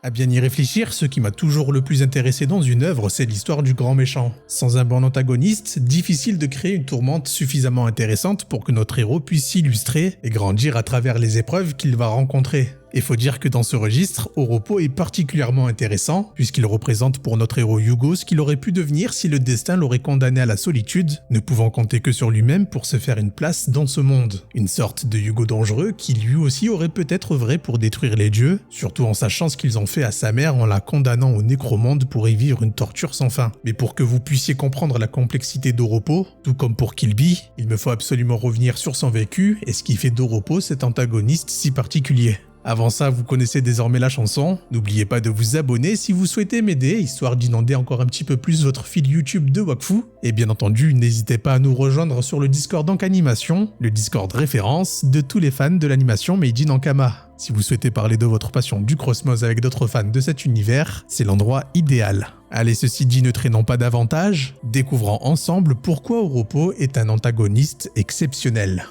À bien y réfléchir, ce qui m'a toujours le plus intéressé dans une œuvre, c'est l'histoire du grand méchant. Sans un bon antagoniste, difficile de créer une tourmente suffisamment intéressante pour que notre héros puisse s'illustrer et grandir à travers les épreuves qu'il va rencontrer. Et faut dire que dans ce registre, Oropo est particulièrement intéressant, puisqu'il représente pour notre héros Yugo ce qu'il aurait pu devenir si le destin l'aurait condamné à la solitude, ne pouvant compter que sur lui-même pour se faire une place dans ce monde. Une sorte de Yugo dangereux qui lui aussi aurait peut-être œuvré pour détruire les dieux, surtout en sachant ce qu'ils ont fait à sa mère en la condamnant au nécromonde pour y vivre une torture sans fin. Mais pour que vous puissiez comprendre la complexité d'Oropo, tout comme pour Kill Bill, il me faut absolument revenir sur son vécu et ce qui fait d'Oropo cet antagoniste si particulier. Avant ça, vous connaissez désormais la chanson. N'oubliez pas de vous abonner si vous souhaitez m'aider, histoire d'inonder encore un petit peu plus votre fil YouTube de Wakfu. Et bien entendu, n'hésitez pas à nous rejoindre sur le Discord Ankh Animation, le Discord référence de tous les fans de l'animation Made in Ankama. Si vous souhaitez parler de votre passion du Cosmos avec d'autres fans de cet univers, c'est l'endroit idéal. Allez, ceci dit, ne traînons pas davantage, découvrons ensemble pourquoi Oropo est un antagoniste exceptionnel.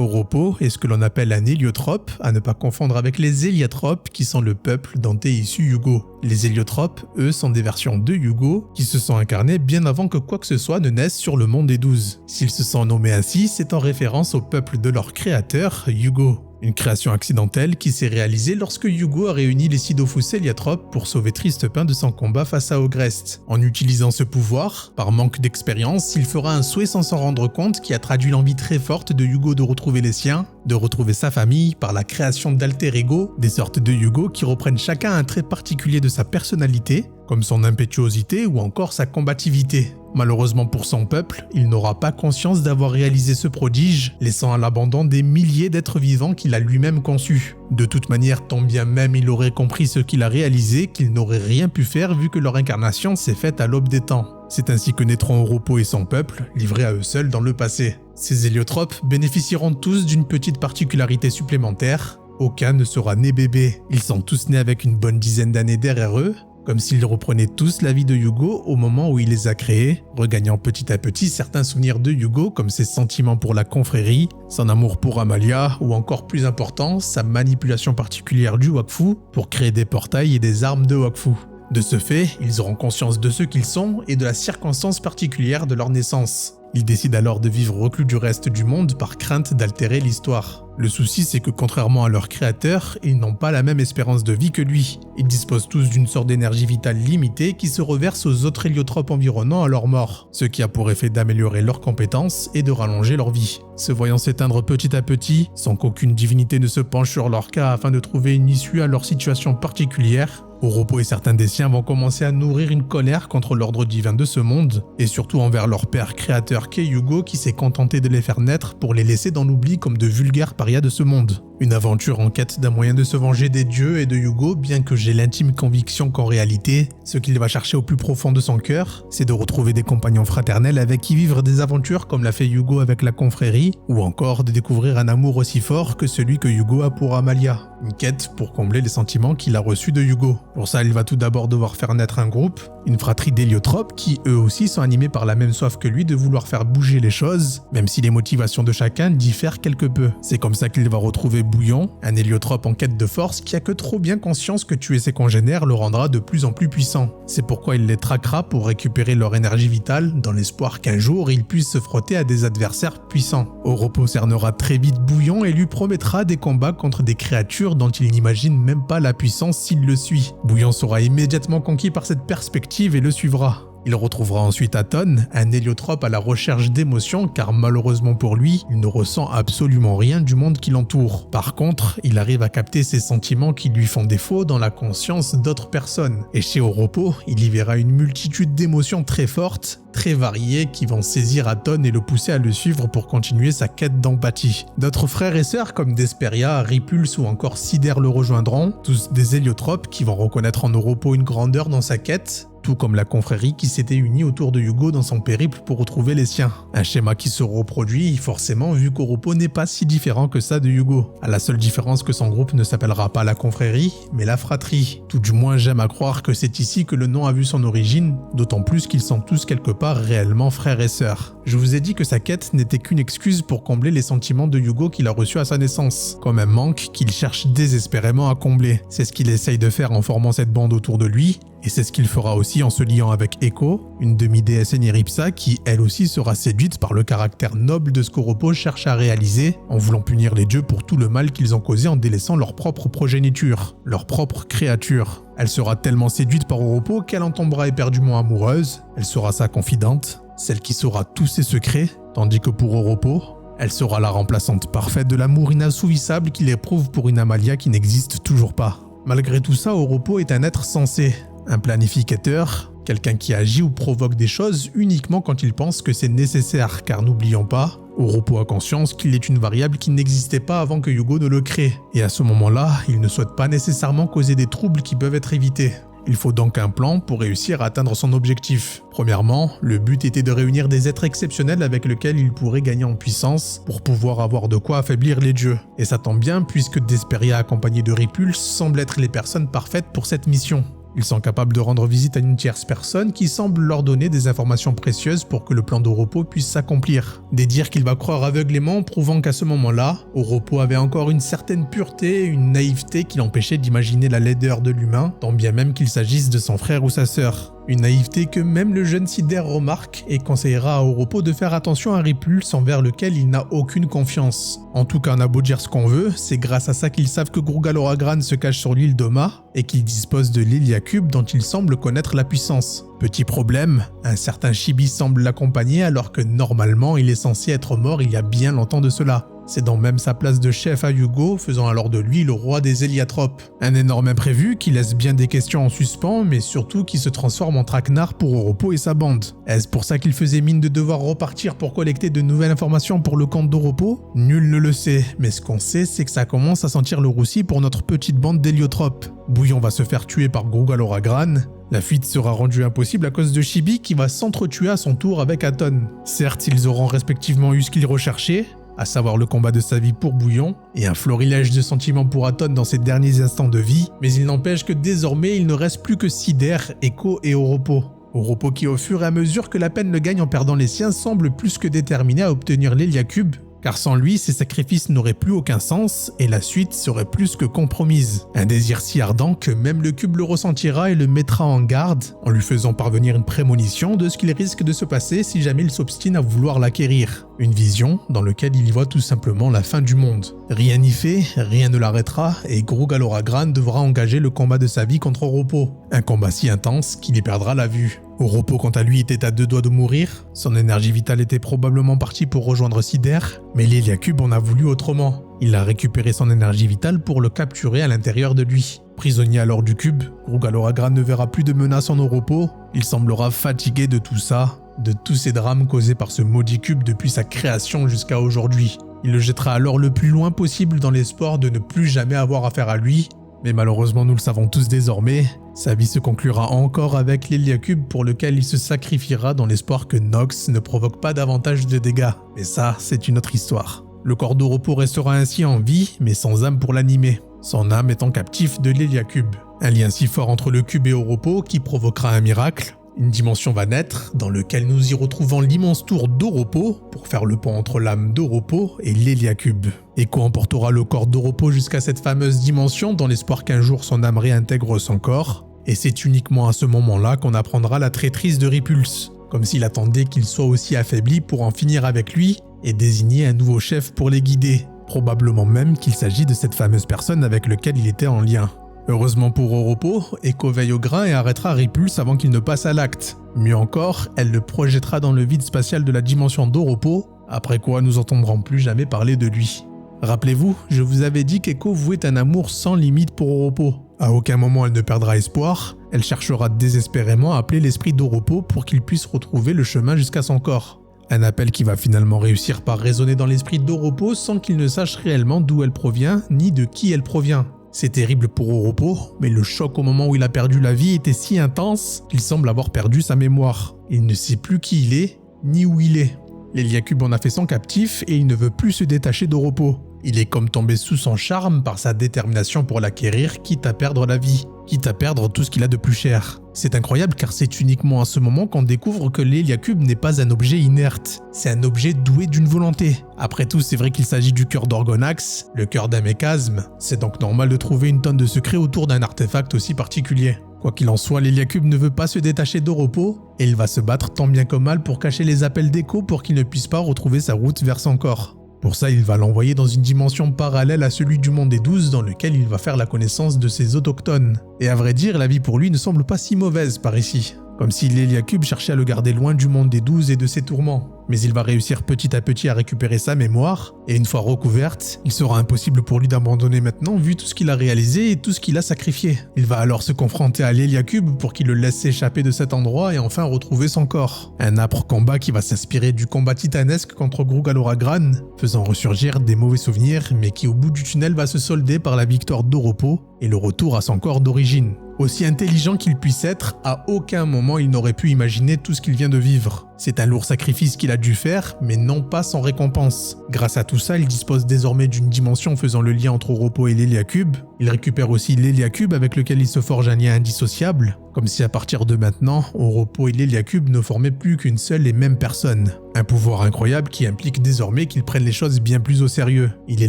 Oropo est ce que l'on appelle un héliotrope, à ne pas confondre avec les héliotropes qui sont le peuple d'Ante issu Yugo. Les héliotropes, eux, sont des versions de Yugo qui se sont incarnées bien avant que quoi que ce soit ne naisse sur le monde des 12. S'ils se sont nommés ainsi, c'est en référence au peuple de leur créateur, Yugo. Une création accidentelle qui s'est réalisée lorsque Yugo a réuni les Sidofus héliotropes pour sauver Tristepin de son combat face à Ogrest. En utilisant ce pouvoir, par manque d'expérience, il fera un souhait sans s'en rendre compte qui a traduit l'envie très forte de Yugo de retrouver les siens, de retrouver sa famille par la création d'alter ego, des sortes de Yugo qui reprennent chacun un trait particulier de sa personnalité, comme son impétuosité ou encore sa combativité. Malheureusement pour son peuple, il n'aura pas conscience d'avoir réalisé ce prodige, laissant à l'abandon des milliers d'êtres vivants qu'il a lui-même conçus. De toute manière, tant bien même il aurait compris ce qu'il a réalisé, qu'il n'aurait rien pu faire vu que leur incarnation s'est faite à l'aube des temps. C'est ainsi que naîtront Oropo et son peuple, livrés à eux seuls dans le passé. Ces héliotropes bénéficieront tous d'une petite particularité supplémentaire. Aucun ne sera né bébé. Ils sont tous nés avec une bonne dizaine d'années derrière eux, comme s'ils reprenaient tous la vie de Yugo au moment où il les a créés, regagnant petit à petit certains souvenirs de Yugo comme ses sentiments pour la confrérie, son amour pour Amalia ou encore plus important, sa manipulation particulière du Wakfu pour créer des portails et des armes de Wakfu. De ce fait, ils auront conscience de ce qu'ils sont et de la circonstance particulière de leur naissance. Ils décident alors de vivre reclus du reste du monde par crainte d'altérer l'histoire. Le souci, c'est que contrairement à leur créateur, ils n'ont pas la même espérance de vie que lui. Ils disposent tous d'une sorte d'énergie vitale limitée qui se reverse aux autres héliotropes environnants à leur mort, ce qui a pour effet d'améliorer leurs compétences et de rallonger leur vie. Se voyant s'éteindre petit à petit, sans qu'aucune divinité ne se penche sur leur cas afin de trouver une issue à leur situation particulière, Oropo et certains des siens vont commencer à nourrir une colère contre l'ordre divin de ce monde, et surtout envers leur père créateur qu'est Yugo qui s'est contenté de les faire naître pour les laisser dans l'oubli comme de vulgaires parias de ce monde. Une aventure en quête d'un moyen de se venger des dieux et de Yugo, bien que j'ai l'intime conviction qu'en réalité, ce qu'il va chercher au plus profond de son cœur, c'est de retrouver des compagnons fraternels avec qui vivre des aventures comme l'a fait Yugo avec la confrérie, ou encore de découvrir un amour aussi fort que celui que Yugo a pour Amalia. Une quête pour combler les sentiments qu'il a reçus de Yugo. Pour ça, il va tout d'abord devoir faire naître un groupe, une fratrie d'héliotropes qui eux aussi sont animés par la même soif que lui de vouloir faire bouger les choses, même si les motivations de chacun diffèrent quelque peu. C'est comme ça qu'il va retrouver Bouillon, un héliotrope en quête de force qui a que trop bien conscience que tuer ses congénères le rendra de plus en plus puissant. C'est pourquoi il les traquera pour récupérer leur énergie vitale, dans l'espoir qu'un jour ils puissent se frotter à des adversaires puissants. Oropo cernera très vite Bouillon et lui promettra des combats contre des créatures dont il n'imagine même pas la puissance s'il le suit. Bouillon sera immédiatement conquis par cette perspective et le suivra. Il retrouvera ensuite Aton, un héliotrope à la recherche d'émotions car malheureusement pour lui, il ne ressent absolument rien du monde qui l'entoure. Par contre, il arrive à capter ces sentiments qui lui font défaut dans la conscience d'autres personnes. Et chez Oropo, il y verra une multitude d'émotions très fortes, très variées qui vont saisir Aton et le pousser à le suivre pour continuer sa quête d'empathie. D'autres frères et sœurs comme Desperia, Repulse ou encore Sider le rejoindront, tous des héliotropes qui vont reconnaître en Oropo une grandeur dans sa quête, tout comme la confrérie qui s'était unie autour de Hugo dans son périple pour retrouver les siens. Un schéma qui se reproduit forcément vu qu'Oropo n'est pas si différent que ça de Hugo. À la seule différence que son groupe ne s'appellera pas la confrérie, mais la fratrie. Tout du moins j'aime à croire que c'est ici que le nom a vu son origine, d'autant plus qu'ils sont tous quelque part réellement frères et sœurs. Je vous ai dit que sa quête n'était qu'une excuse pour combler les sentiments de Hugo qu'il a reçus à sa naissance, comme un manque qu'il cherche désespérément à combler. C'est ce qu'il essaye de faire en formant cette bande autour de lui, et c'est ce qu'il fera aussi en se liant avec Echo, une demi-déesse Eniripsa qui elle aussi sera séduite par le caractère noble de ce qu'Oropo cherche à réaliser en voulant punir les dieux pour tout le mal qu'ils ont causé en délaissant leur propre progéniture, leur propre créature. Elle sera tellement séduite par Oropo qu'elle en tombera éperdument amoureuse, elle sera sa confidente, celle qui saura tous ses secrets, tandis que pour Oropo, elle sera la remplaçante parfaite de l'amour inassouvissable qu'il éprouve pour une Amalia qui n'existe toujours pas. Malgré tout ça, Oropo est un être sensé, un planificateur, quelqu'un qui agit ou provoque des choses uniquement quand il pense que c'est nécessaire, car n'oublions pas, Oropo a conscience qu'il est une variable qui n'existait pas avant que Hugo ne le crée, et à ce moment-là, il ne souhaite pas nécessairement causer des troubles qui peuvent être évités. Il faut donc un plan pour réussir à atteindre son objectif. Premièrement, le but était de réunir des êtres exceptionnels avec lesquels il pourrait gagner en puissance pour pouvoir avoir de quoi affaiblir les dieux. Et ça tombe bien puisque Desperia accompagné de Ripulse semblent être les personnes parfaites pour cette mission. Ils sont capables de rendre visite à une tierce personne qui semble leur donner des informations précieuses pour que le plan d'Oropo puisse s'accomplir. Des dires qu'il va croire aveuglément, prouvant qu'à ce moment-là, Oropo avait encore une certaine pureté, une naïveté qui l'empêchait d'imaginer la laideur de l'humain, tant bien même qu'il s'agisse de son frère ou sa sœur. Une naïveté que même le jeune Sider remarque et conseillera à Oropo de faire attention à Ripulse envers lequel il n'a aucune confiance. En tout cas, on a beau dire ce qu'on veut, c'est grâce à ça qu'ils savent que Grugaloragran se cache sur l'île d'Oma et qu'il dispose de l'Elia Cube dont il semble connaître la puissance. Petit problème, un certain Chibi semble l'accompagner alors que normalement il est censé être mort il y a bien longtemps de cela. Cédant même sa place de chef à Hugo, faisant alors de lui le roi des Héliatropes. Un énorme imprévu qui laisse bien des questions en suspens, mais surtout qui se transforme en traquenard pour Oropo et sa bande. Est-ce pour ça qu'il faisait mine de devoir repartir pour collecter de nouvelles informations pour le compte d'Oropo? Nul ne le sait, mais ce qu'on sait c'est que ça commence à sentir le roussi pour notre petite bande d'héliotropes. Bouillon va se faire tuer par Grugaloragran. La fuite sera rendue impossible à cause de Chibi qui va s'entretuer à son tour avec Aton. Certes, ils auront respectivement eu ce qu'ils recherchaient, à savoir le combat de sa vie pour Bouillon, et un florilège de sentiments pour Aton dans ses derniers instants de vie, mais il n'empêche que désormais il ne reste plus que Sider, Echo et Oropo. Oropo qui au fur et à mesure que la peine le gagne en perdant les siens semble plus que déterminé à obtenir l'Elia Cube, car sans lui, ses sacrifices n'auraient plus aucun sens et la suite serait plus que compromise. Un désir si ardent que même le cube le ressentira et le mettra en garde, en lui faisant parvenir une prémonition de ce qu'il risque de se passer si jamais il s'obstine à vouloir l'acquérir. Une vision dans laquelle il y voit tout simplement la fin du monde. Rien n'y fait, rien ne l'arrêtera et Grugaloragran devra engager le combat de sa vie contre Oropo. Un combat si intense qu'il y perdra la vue. Oropo quant à lui était à 2 doigts de mourir, son énergie vitale était probablement partie pour rejoindre Sider, mais l'Elia Cube en a voulu autrement. Il a récupéré son énergie vitale pour le capturer à l'intérieur de lui. Prisonnier alors du cube, Grugaloragran ne verra plus de menace en Oropo, il semblera fatigué de tout ça, de tous ces drames causés par ce maudit cube depuis sa création jusqu'à aujourd'hui. Il le jettera alors le plus loin possible dans l'espoir de ne plus jamais avoir affaire à lui, mais malheureusement nous le savons tous désormais, sa vie se conclura encore avec l'Elia Cube pour lequel il se sacrifiera dans l'espoir que Nox ne provoque pas davantage de dégâts. Mais ça, c'est une autre histoire. Le corps d'Oropo restera ainsi en vie, mais sans âme pour l'animer, son âme étant captif de l'Elia Cube. Un lien si fort entre le cube et Oropo qui provoquera un miracle. Une dimension va naître, dans lequel nous y retrouvons l'immense tour d'Oropo, pour faire le pont entre l'âme d'Oropo et l'Elia Cube. Echo emportera le corps d'Oropo jusqu'à cette fameuse dimension dans l'espoir qu'un jour son âme réintègre son corps, et c'est uniquement à ce moment-là qu'on apprendra la traîtrise de Ripulse, comme s'il attendait qu'il soit aussi affaibli pour en finir avec lui et désigner un nouveau chef pour les guider, probablement même qu'il s'agit de cette fameuse personne avec laquelle il était en lien. Heureusement pour Oropo, Echo veille au grain et arrêtera Ripulse avant qu'il ne passe à l'acte. Mieux encore, elle le projettera dans le vide spatial de la dimension d'Oropo, après quoi nous n'entendrons plus jamais parler de lui. Rappelez-vous, je vous avais dit qu'Echo vouait un amour sans limite pour Oropo. À aucun moment elle ne perdra espoir, elle cherchera désespérément à appeler l'esprit d'Oropo pour qu'il puisse retrouver le chemin jusqu'à son corps. Un appel qui va finalement réussir par résonner dans l'esprit d'Oropo sans qu'il ne sache réellement d'où elle provient ni de qui elle provient. C'est terrible pour Oropo, mais le choc au moment où il a perdu la vie était si intense qu'il semble avoir perdu sa mémoire. Il ne sait plus qui il est, ni où il est. L'Héliacube en a fait son captif et il ne veut plus se détacher d'Oropo. Il est comme tombé sous son charme par sa détermination pour l'acquérir, quitte à perdre la vie, quitte à perdre tout ce qu'il a de plus cher. C'est incroyable car c'est uniquement à ce moment qu'on découvre que l'Héliacube n'est pas un objet inerte, c'est un objet doué d'une volonté. Après tout, c'est vrai qu'il s'agit du cœur d'Orgonax, le cœur d'un méchasme, c'est donc normal de trouver une tonne de secrets autour d'un artefact aussi particulier. Quoi qu'il en soit, l'Héliacube ne veut pas se détacher d'Oropo et il va se battre tant bien que mal pour cacher les appels d'écho pour qu'il ne puisse pas retrouver sa route vers son corps. Pour ça, il va l'envoyer dans une dimension parallèle à celui du monde des 12 dans lequel il va faire la connaissance de ses autochtones. Et à vrai dire, la vie pour lui ne semble pas si mauvaise par ici. Comme si l'Héliacube cherchait à le garder loin du monde des 12 et de ses tourments. Mais il va réussir petit à petit à récupérer sa mémoire, et une fois recouverte, il sera impossible pour lui d'abandonner maintenant vu tout ce qu'il a réalisé et tout ce qu'il a sacrifié. Il va alors se confronter à l'Héliacube pour qu'il le laisse s'échapper de cet endroit et enfin retrouver son corps. Un âpre combat qui va s'inspirer du combat titanesque contre Gruggaloragran, faisant ressurgir des mauvais souvenirs, mais qui au bout du tunnel va se solder par la victoire d'Oropo et le retour à son corps d'origine. Aussi intelligent qu'il puisse être, à aucun moment il n'aurait pu imaginer tout ce qu'il vient de vivre. C'est un lourd sacrifice qu'il a dû faire, mais non pas sans récompense. Grâce à tout ça, il dispose désormais d'une dimension faisant le lien entre Oropo et l'Héliacube. Il récupère aussi l'Héliacube avec lequel il se forge un lien indissociable, comme si à partir de maintenant, Oropo et l'Héliacube ne formaient plus qu'une seule et même personne. Un pouvoir incroyable qui implique désormais qu'il prenne les choses bien plus au sérieux. Il est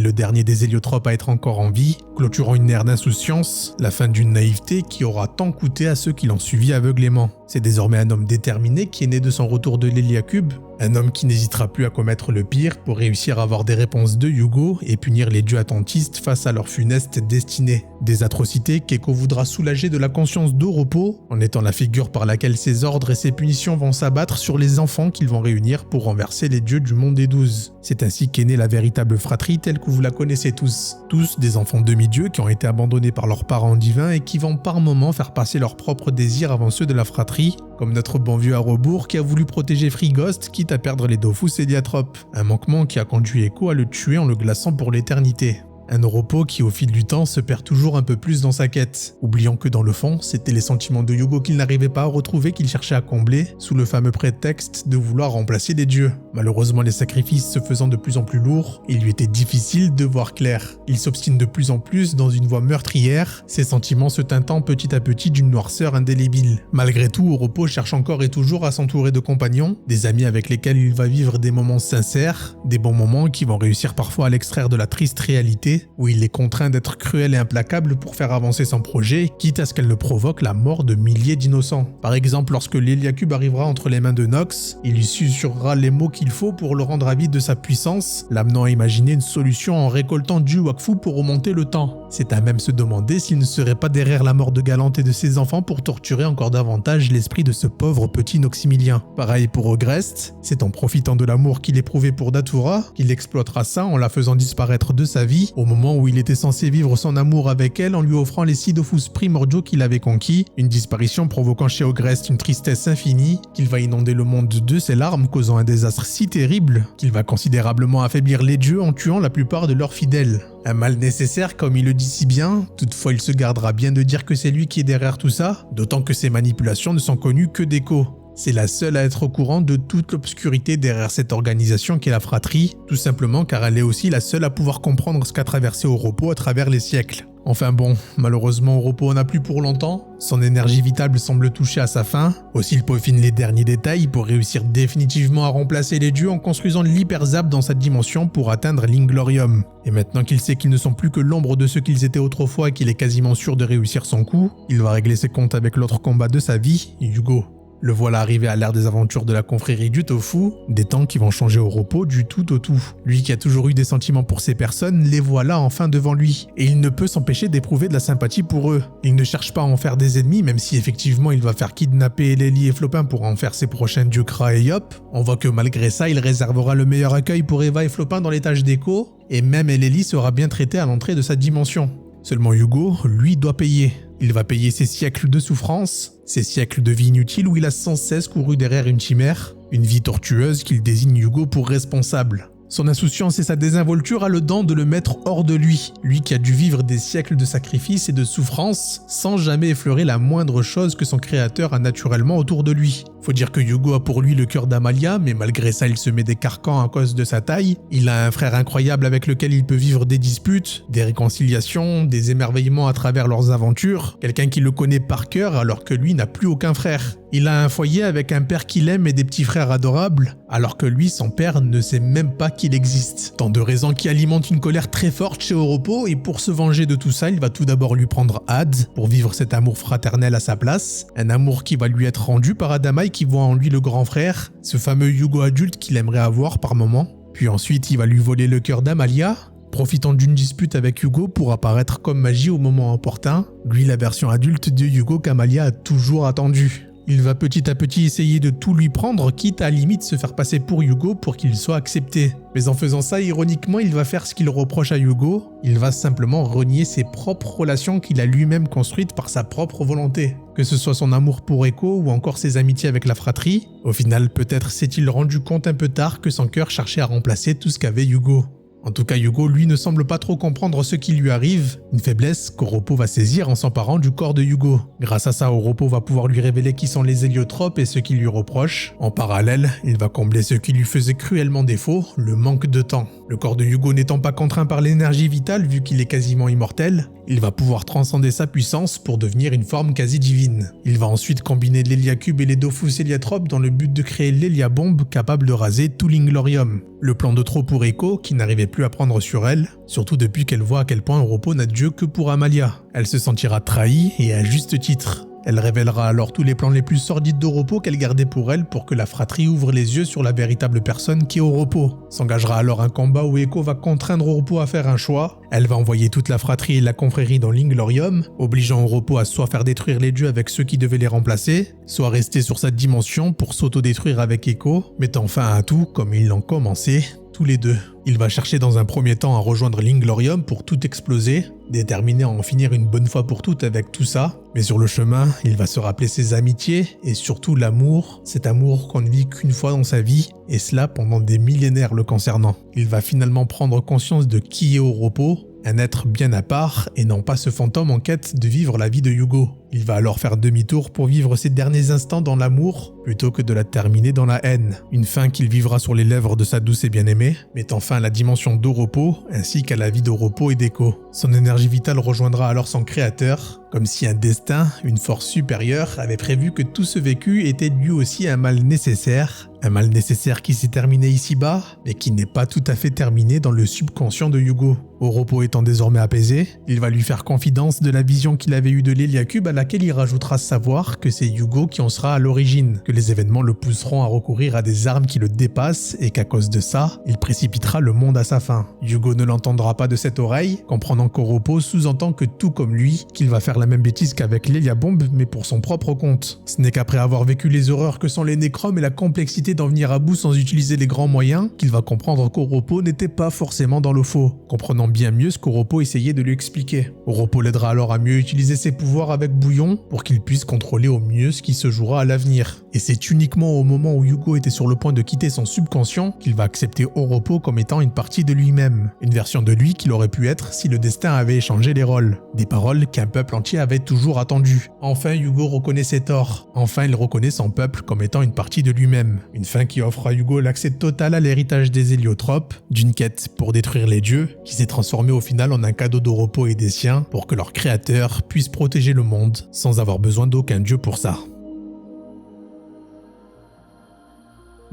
le dernier des héliotropes à être encore en vie, clôturant une ère d'insouciance, la fin d'une naïveté qui aura tant coûté à ceux qui l'ont suivi aveuglément. C'est désormais un homme déterminé qui est né de son retour de l'Héliacube, un homme qui n'hésitera plus à commettre le pire pour réussir à avoir des réponses de Yugo et punir les dieux attentistes face à leur funeste destinée. Des atrocités qu'Echo voudra soulager de la conscience d'Oropo en étant la figure par laquelle ses ordres et ses punitions vont s'abattre sur les enfants qu'ils vont réunir pour renverser les dieux du monde des 12. C'est ainsi qu'est née la véritable fratrie telle que vous la connaissez tous. Tous des enfants demi-dieux qui ont été abandonnés par leurs parents divins et qui vont par moments faire passer leurs propres désirs avant ceux de la fratrie, comme notre bon vieux Harrowburg qui a voulu protéger Frigost quitte à perdre les Dofus Héliotropes, un manquement qui a conduit Echo à le tuer en le glaçant pour l'éternité. Un Oropo qui au fil du temps se perd toujours un peu plus dans sa quête, oubliant que dans le fond, c'était les sentiments de Yugo qu'il n'arrivait pas à retrouver qu'il cherchait à combler, sous le fameux prétexte de vouloir remplacer les dieux. Malheureusement, les sacrifices se faisant de plus en plus lourds, il lui était difficile de voir clair. Il s'obstine de plus en plus dans une voie meurtrière, ses sentiments se teintant petit à petit d'une noirceur indélébile. Malgré tout, Oropo cherche encore et toujours à s'entourer de compagnons, des amis avec lesquels il va vivre des moments sincères, des bons moments qui vont réussir parfois à l'extraire de la triste réalité, où il est contraint d'être cruel et implacable pour faire avancer son projet, quitte à ce qu'elle ne provoque la mort de milliers d'innocents. Par exemple, lorsque l'Héliacube arrivera entre les mains de Nox, il lui susurrera les mots qu'il faut pour le rendre avide de sa puissance, l'amenant à imaginer une solution en récoltant du Wakfu pour remonter le temps. C'est à même se demander s'il ne serait pas derrière la mort de Galante et de ses enfants pour torturer encore davantage l'esprit de ce pauvre petit Noximilien. Pareil pour Ogrest, c'est en profitant de l'amour qu'il éprouvait pour Datura qu'il exploitera ça en la faisant disparaître de sa vie au moment où il était censé vivre son amour avec elle en lui offrant les 6 Dofus primordiaux qu'il avait conquis, une disparition provoquant chez Ogrest une tristesse infinie, qu'il va inonder le monde de ses larmes, causant un désastre si terrible qu'il va considérablement affaiblir les dieux en tuant la plupart de leurs fidèles. Un mal nécessaire comme il le dit si bien, toutefois il se gardera bien de dire que c'est lui qui est derrière tout ça, d'autant que ces manipulations ne sont connues que d'Echo. C'est la seule à être au courant de toute l'obscurité derrière cette organisation qu'est la fratrie, tout simplement car elle est aussi la seule à pouvoir comprendre ce qu'a traversé Oropo à travers les siècles. Enfin bon, malheureusement Oropo en a plus pour longtemps, son énergie vitale semble toucher à sa fin, aussi il peaufine les derniers détails pour réussir définitivement à remplacer les dieux en construisant l'hyperzap dans cette dimension pour atteindre l'Inglorium. Et maintenant qu'il sait qu'ils ne sont plus que l'ombre de ce qu'ils étaient autrefois et qu'il est quasiment sûr de réussir son coup, il va régler ses comptes avec l'autre combat de sa vie, Yugo. Le voilà arrivé à l'ère des aventures de la confrérie du Tofu, des temps qui vont changer Oropo du tout au tout. Lui qui a toujours eu des sentiments pour ces personnes, les voilà enfin devant lui. Et il ne peut s'empêcher d'éprouver de la sympathie pour eux. Il ne cherche pas à en faire des ennemis, même si effectivement il va faire kidnapper Eleli et Flopin pour en faire ses prochains dieux Kra et Yop. On voit que malgré ça, il réservera le meilleur accueil pour Eva et Flopin dans les tâches d'Echo, et même Eleli sera bien traité à l'entrée de sa dimension. Seulement Yugo, lui, doit payer. Il va payer ses siècles de souffrance, ses siècles de vie inutile où il a sans cesse couru derrière une chimère, une vie tortueuse qu'il désigne Yugo pour responsable. Son insouciance et sa désinvolture a le don de le mettre hors de lui. Lui qui a dû vivre des siècles de sacrifices et de souffrances sans jamais effleurer la moindre chose que son créateur a naturellement autour de lui. Faut dire que Yugo a pour lui le cœur d'Amalia, mais malgré ça il se met des carcans à cause de sa taille. Il a un frère incroyable avec lequel il peut vivre des disputes, des réconciliations, des émerveillements à travers leurs aventures. Quelqu'un qui le connaît par cœur alors que lui n'a plus aucun frère. Il a un foyer avec un père qu'il aime et des petits frères adorables, alors que lui, son père, ne sait même pas qu'il existe. Tant de raisons qui alimentent une colère très forte chez Oropo, et pour se venger de tout ça, il va tout d'abord lui prendre Had pour vivre cet amour fraternel à sa place. Un amour qui va lui être rendu par Adamai qui voit en lui le grand frère, ce fameux Yugo adulte qu'il aimerait avoir par moment. Puis ensuite, il va lui voler le cœur d'Amalia, profitant d'une dispute avec Yugo pour apparaître comme magie au moment opportun. Lui, la version adulte de Yugo qu'Amalia a toujours attendue. Il va petit à petit essayer de tout lui prendre, quitte à limite se faire passer pour Yugo pour qu'il soit accepté. Mais en faisant ça, ironiquement, il va faire ce qu'il reproche à Yugo. Il va simplement renier ses propres relations qu'il a lui-même construites par sa propre volonté. Que ce soit son amour pour Echo ou encore ses amitiés avec la fratrie, au final, peut-être s'est-il rendu compte un peu tard que son cœur cherchait à remplacer tout ce qu'avait Yugo. En tout cas, Yugo, lui, ne semble pas trop comprendre ce qui lui arrive, une faiblesse qu'Oropo va saisir en s'emparant du corps de Yugo. Grâce à ça, Oropo va pouvoir lui révéler qui sont les héliotropes et ce qu'il lui reproche. En parallèle, il va combler ce qui lui faisait cruellement défaut, le manque de temps. Le corps de Yugo n'étant pas contraint par l'énergie vitale vu qu'il est quasiment immortel, il va pouvoir transcender sa puissance pour devenir une forme quasi divine. Il va ensuite combiner l'Héliacube et les Dofus héliotropes dans le but de créer l'Héliabombe capable de raser tout l'Inglorium. Le plan de trop pour Echo qui n'arrivait plus à prendre sur elle, surtout depuis qu'elle voit à quel point Oropo n'a Dieu que pour Amalia. Elle se sentira trahie et à juste titre. Elle révélera alors tous les plans les plus sordides d'Oropo qu'elle gardait pour elle pour que la fratrie ouvre les yeux sur la véritable personne qui est Oropo. S'engagera alors un combat où Echo va contraindre Oropo à faire un choix. Elle va envoyer toute la fratrie et la confrérie dans l'Inglorium, obligeant Oropo à soit faire détruire les dieux avec ceux qui devaient les remplacer, soit rester sur sa dimension pour s'autodétruire avec Echo, mettant fin à tout comme ils l'ont commencé, tous les deux. Il va chercher dans un premier temps à rejoindre l'Inglorium pour tout exploser, déterminé à en finir une bonne fois pour toutes avec tout ça. Mais sur le chemin, il va se rappeler ses amitiés et surtout l'amour, cet amour qu'on ne vit qu'une fois dans sa vie, et cela pendant des millénaires le concernant. Il va finalement prendre conscience de qui est Oropo, un être bien à part et non pas ce fantôme en quête de vivre la vie de Yugo. Il va alors faire demi-tour pour vivre ses derniers instants dans l'amour plutôt que de la terminer dans la haine. Une fin qu'il vivra sur les lèvres de sa douce et bien-aimée, mettant fin à la dimension d'Oropo ainsi qu'à la vie d'Oropo et d'Echo. Son énergie vitale rejoindra alors son créateur, comme si un destin, une force supérieure, avait prévu que tout ce vécu était lui aussi un mal nécessaire. Un mal nécessaire qui s'est terminé ici-bas, mais qui n'est pas tout à fait terminé dans le subconscient de Yugo. Oropo étant désormais apaisé, il va lui faire confidence de la vision qu'il avait eue de l'Héliacube à laquelle il rajoutera savoir que c'est Yugo qui en sera à l'origine, que les événements le pousseront à recourir à des armes qui le dépassent et qu'à cause de ça, il précipitera le monde à sa fin. Yugo ne l'entendra pas de cette oreille, comprenant qu'Oropo sous-entend que tout comme lui, qu'il va faire la même bêtise qu'avec l'Héliabombe mais pour son propre compte. Ce n'est qu'après avoir vécu les horreurs que sont les nécromes et la complexité d'en venir à bout sans utiliser les grands moyens, qu'il va comprendre qu'Oropo n'était pas forcément dans le faux, comprenant bien mieux ce qu'Oropo essayait de lui expliquer. Oropo l'aidera alors à mieux utiliser ses pouvoirs avec Bouillon pour qu'il puisse contrôler au mieux ce qui se jouera à l'avenir. Et c'est uniquement au moment où Yugo était sur le point de quitter son subconscient qu'il va accepter Oropo comme étant une partie de lui-même, une version de lui qu'il aurait pu être si le destin avait échangé les rôles. Des paroles qu'un peuple entier avait toujours attendues. Enfin, Yugo reconnaît ses torts. Enfin, il reconnaît son peuple comme étant une partie de lui-même. Une fin qui offre à Yugo l'accès total à l'héritage des héliotropes, d'une quête pour détruire les dieux, qui s'est transformée au final en un cadeau d'Oropo et des siens pour que leur créateur puisse protéger le monde sans avoir besoin d'aucun dieu pour ça.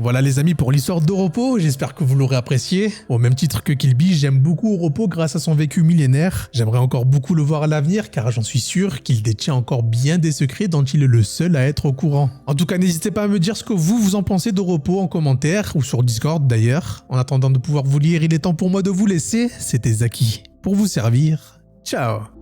Voilà les amis pour l'histoire d'Oropo, j'espère que vous l'aurez apprécié. Au même titre que Kill Bill, j'aime beaucoup Oropo grâce à son vécu millénaire. J'aimerais encore beaucoup le voir à l'avenir car j'en suis sûr qu'il détient encore bien des secrets dont il est le seul à être au courant. En tout cas, n'hésitez pas à me dire ce que vous en pensez d'Oropo en commentaire ou sur Discord d'ailleurs. En attendant de pouvoir vous lire, il est temps pour moi de vous laisser. C'était Zaki pour vous servir. Ciao.